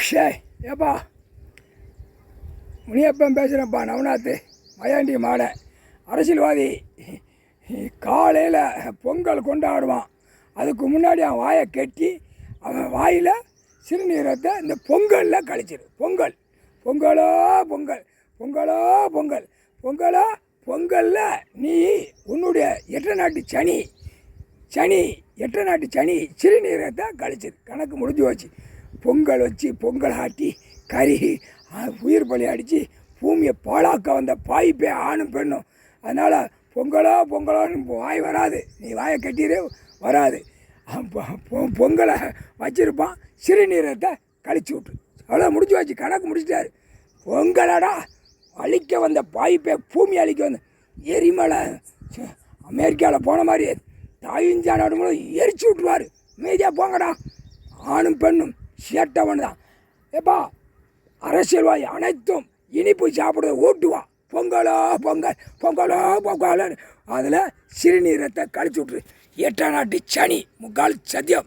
ஷே ஏப்பா முனியப்பன் பேசுகிறேன்ப்பா. நவநாத் மயாண்டி மாட அரசியல்வாதி. காலையில் பொங்கல் கொண்டாடுவான். அதுக்கு முன்னாடி அவன் வாயை கட்டி அவன் வாயில் சிறுநீரத்தை இந்த பொங்கலில் கழிச்சிரு. பொங்கல் பொங்கலோ பொங்கல் பொங்கலோ பொங்கல் பொங்கலோ பொங்கலில் நீ உன்னுடைய எட்டு நாட்டு சனி சிறுநீரத்தை கழிச்சிரு. கணக்கு முடிஞ்சு வச்சு பொங்கல் வச்சு பொங்கல் ஆட்டி கறி உயிர் பலி அடித்து பூமியை பாழாக்க வந்த பாய்ப்பே ஆணும் பெண்ணும். அதனால் பொங்கலோன்னு வாய் வராது. நீ வாயை கட்டிடு வராது. பொங்கலை வச்சிருப்பான், சிறுநீரத்தை கழிச்சு விட்ரு. அவ்வளோ முடிஞ்சு வச்சு கணக்கு முடிச்சிட்டாரு. பொங்கலடா அழிக்க வந்த பாய்ப்பே பூமி அழிக்க வந்த எரிமலை அமெரிக்காவில் போன மாதிரி தாயுஞ்சா நாடு மூலம் எரிச்சு விட்ருவார். மீதியாக போங்கடா. ஆணும் பெண்ணும் சேட்டவன் தான். ஏப்பா அரசியல்வாதி அனைத்தும் இனிப்பு சாப்பிடுறத ஊட்டுவா. பொங்கலோ பொங்கல் பொங்கலோ பொங்கல் அதில் சிறுநீரத்தை கழிச்சு விட்ரு. 8 நாட்டு சனி முக்கால் சத்தியம்.